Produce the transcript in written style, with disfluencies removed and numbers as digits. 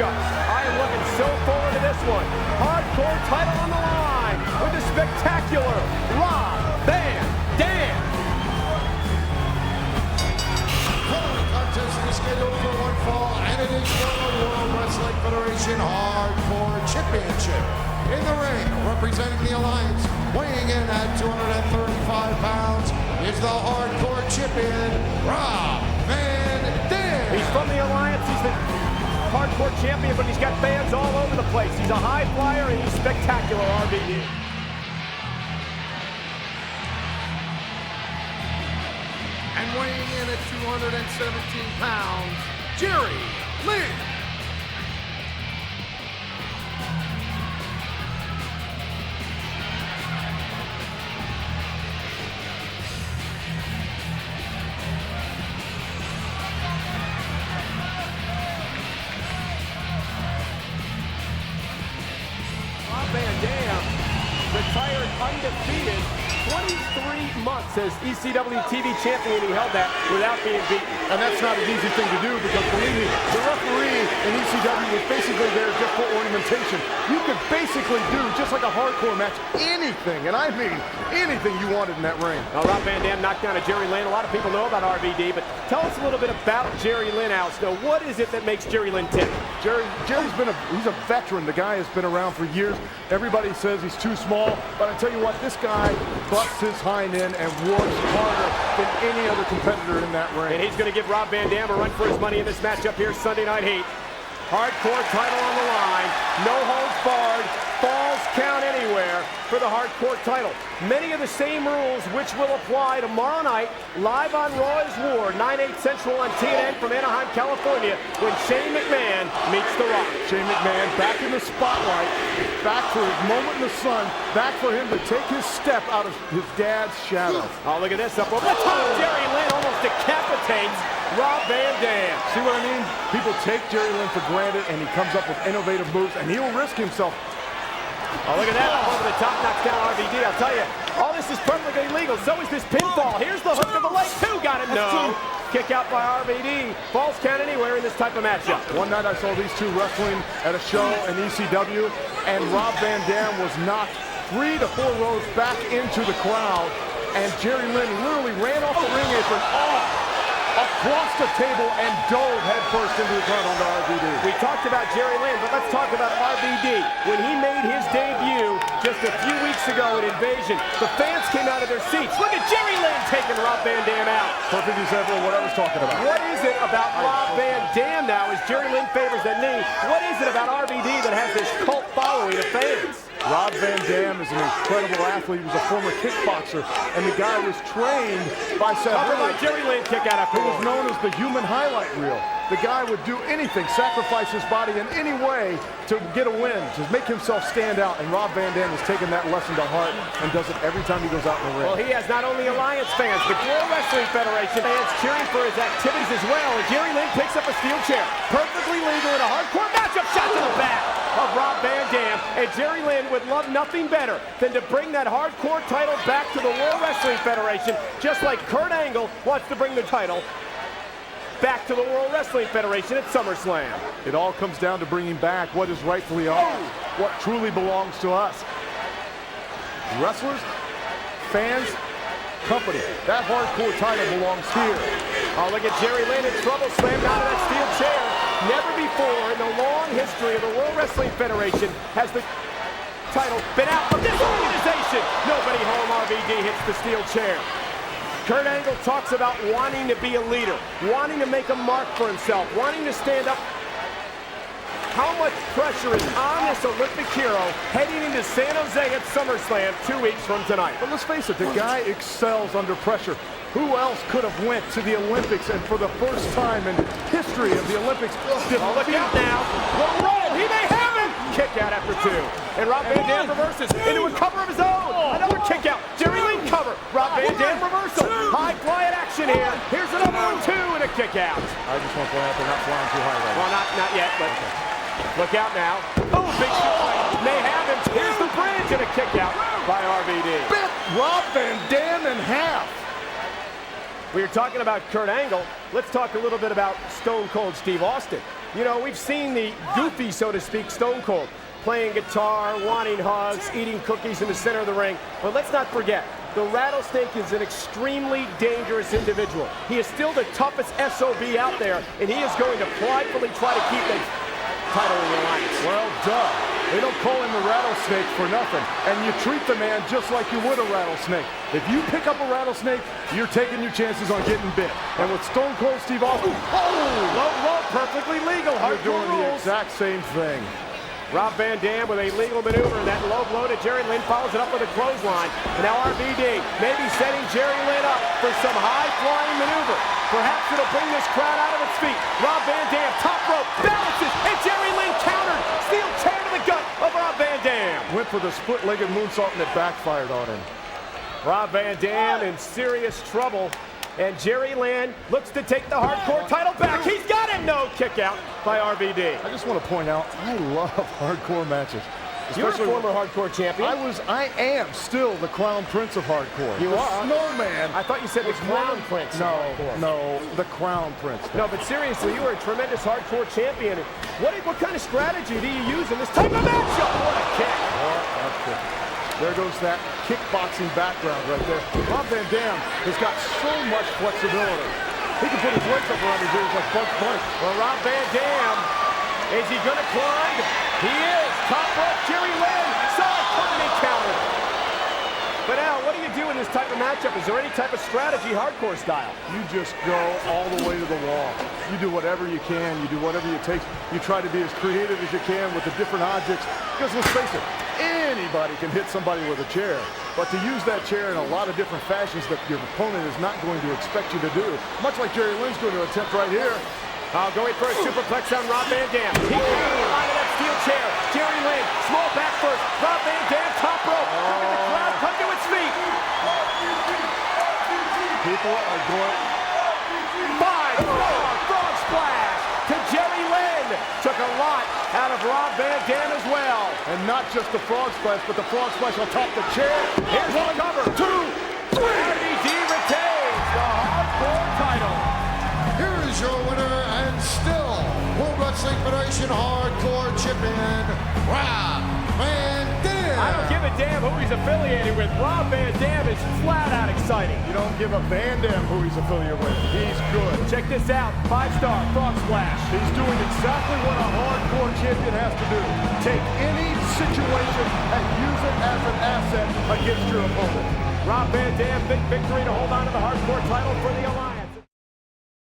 matchup. I am looking so forward to this one. Hardcore title on the line with the spectacular Rob Van Dam. Following contest is scheduled for one fall, and it is for the World Wrestling Federation Hardcore Championship. In the ring, representing the Alliance, weighing in at 235 pounds, is the Hardcore Champion, Rob Van Dam. He's from the Alliance. He's the Hardcore Champion, but he's got fans all over the place. He's a high flyer, and he's spectacular, RVD. And weighing in at 217 pounds, Jerry Lynn. Rob Van Dam retired undefeated 23 months as ECW TV champion. He held that without being beaten. And that's not an easy thing to do because, believe me, the referee in ECW was basically there just for ornamentation. You could basically do, just like a hardcore match, anything, and I mean anything you wanted in that ring. Now, Rob Van Dam knocked down a Jerry Lynn. A lot of people know about RVD, but tell us a little bit about Jerry Lynn, Al Snow. What is it that makes Jerry Lynn tick? Jerry's been he's a veteran. The guy has been around for years. Everybody says he's too small, but I tell you what, this guy busts his hind end and works harder than any other competitor in that ring. And he's going to give Rob Van Dam a run for his money in this matchup here Sunday Night Heat. Hardcore title on the line, no holds barred, falls count anywhere for the hardcore title. Many of the same rules which will apply tomorrow night, live on Raw is War, 9/8 Central on TNN from Anaheim, California, when Shane McMahon meets The Rock. Shane McMahon back in the spotlight, back for his moment in the sun, back for him to take his step out of his dad's shadow. Oh, look at this up over the top. Jerry Lynn almost decapitates Rob Van Dam. See what I mean? People take Jerry Lynn for granted, and he comes up with innovative moves, and he'll risk himself. Oh, look at that. Over the top, knocks down RVD. I'll tell you, all this is perfectly legal. So is this pinfall. Here's the hook of the leg. Two got him. No. Kick out by RVD. Falls count anywhere in this type of matchup. One night I saw these two wrestling at a show in ECW, and Rob Van Dam was knocked 3 to 4 rows back into the crowd, and Jerry Lynn literally ran off the ring apron, across the table, and dove headfirst into the crowd onto RVD. We talked about Jerry Lynn, but let's talk about RVD. When he made his debut just a few weeks ago at Invasion, the fans came out of their seats. Look at Jerry Lynn taking Rob Van Dam out. Perfect example of what I was talking about. What is it about Rob Van Dam now, as Jerry Lynn favors that knee? What is it about RVD that has this cult following of fans? Rob Van Dam is an incredible athlete. He was a former kickboxer, and the guy was trained by Seth Covered by Jerry Lynn, kick out after who was known as the human highlight reel. The guy would do anything, sacrifice his body in any way to get a win, to make himself stand out, and Rob Van Dam has taken that lesson to heart and does it every time he goes out in the ring. Well, he has not only Alliance fans, but World Wrestling Federation fans cheering for his activities as well, and Jerry Lynn picks up a steel chair. Perfectly legal in a hardcore matchup, shot to the back of Rob Van Dam, and Jerry Lynn would love nothing better than to bring that hardcore title back to the World Wrestling Federation, just like Kurt Angle wants to bring the title back to the World Wrestling Federation at SummerSlam. It all comes down to bringing back what is rightfully ours, what truly belongs to us. Wrestlers, fans, company. That hardcore title belongs here. Oh, look at Jerry Lynn in trouble, slammed out of that steel chair. Never before in the long history of the World Wrestling Federation has the title been out of this organization. Nobody home. RVD hits the steel chair. Kurt Angle talks about wanting to be a leader, wanting to make a mark for himself, wanting to stand up. How much pressure is on this Olympic hero heading into San Jose at SummerSlam 2 weeks from tonight? But let's face it, the guy excels under pressure. Who else could have went to the Olympics and for the first time in history of the Olympics? Oh, look out now. The roll. He may have him. Kick out after 2. And Rob Van Dam reverses into a cover of his own. Another kick out. Jerry Lynn cover. Rob Van Dam reversal. High flying action here. Here's another one, 2, and a kick out. I just want to point out they're not flying too high right now. Well, not yet, but look out now. Oh, big shot. May have him. Here's the bridge and a kick out by RVD. Bit Rob Van Dam in half. We were talking about Kurt Angle. Let's talk a little bit about Stone Cold Steve Austin. You know, we've seen the goofy, so to speak, Stone Cold, playing guitar, wanting hugs, eating cookies in the center of the ring. But let's not forget, the Rattlesnake is an extremely dangerous individual. He is still the toughest SOB out there, and he is going to pridefully try to keep the title in the alliance. Well, duh. They don't call him the Rattlesnake for nothing. And you treat the man just like you would a rattlesnake. If you pick up a rattlesnake, you're taking your chances on getting bit. And with Stone Cold Steve Austin, Low blow, perfectly legal. you're doing the rules. exact same thing. Rob Van Dam with a legal maneuver, and that low blow to Jerry Lynn follows it up with a clothesline. And now RVD maybe setting Jerry Lynn up for some high-flying maneuver. Perhaps it'll bring this crowd out of its feet. Rob Van Dam, top rope, balances, and Jerry Lynn countered. Steel chair to the gut of Rob Van Dam. Went for the split-legged moonsault, and it backfired on him. Rob Van Dam in serious trouble. And Jerry Lynn looks to take the hardcore title back. He's got him. No kick out by RVD. I just want to point out, I love hardcore matches. You're a former hardcore champion. I am still the crown prince of hardcore. You the are? Snowman. I thought you said the crown prince. No, the crown prince. No, but seriously, you were a tremendous hardcore champion. What kind of strategy do you use in this type of matchup? What a kick. What a kick. There goes that kickboxing background right there. Rob Van Dam has got so much flexibility. He can put his legs up around his ears like Bugs Bunny. Well, Rob Van Dam, is he going to climb? He is. Top rope, Jerry Lynn. Solid permanent counter. But Al, what do you do in this type of matchup? Is there any type of strategy, hardcore style? You just go all the way to the wall. You do whatever you can. You do whatever it takes. You try to be as creative as you can with the different objects. Because let's face it, anybody can hit somebody with a chair. But to use that chair in a lot of different fashions that your opponent is not going to expect you to do, much like Jerry Lynn's going to attempt right here. Going for a superplex on Rob Van Dam. He came out of that steel chair. Jerry Lynn, small back first. Rob Van Dam, top rope. Look at the crowd come to its feet. People are going... 5-4 frog splash to Jerry Lynn. Took a lot out of Rob Van Dam as well. And not just the frog splash, but the frog splash on top of the chair. Here's one cover. 2, 3. RVD retains the hardcore title. Here is your winner and still World Wrestling Federation Hardcore Champion, Rob Van Dam. I don't give a damn who he's affiliated with. Rob Van Dam is flat out exciting. You don't give a Van Dam who he's affiliated with. He's good. Check this out. 5-star frog splash. He's doing exactly what a hardcore champion has to do. Take any situation and use it as an asset against your opponent. Rob Van Dam, big victory to hold on to the hardcore title for the Alliance.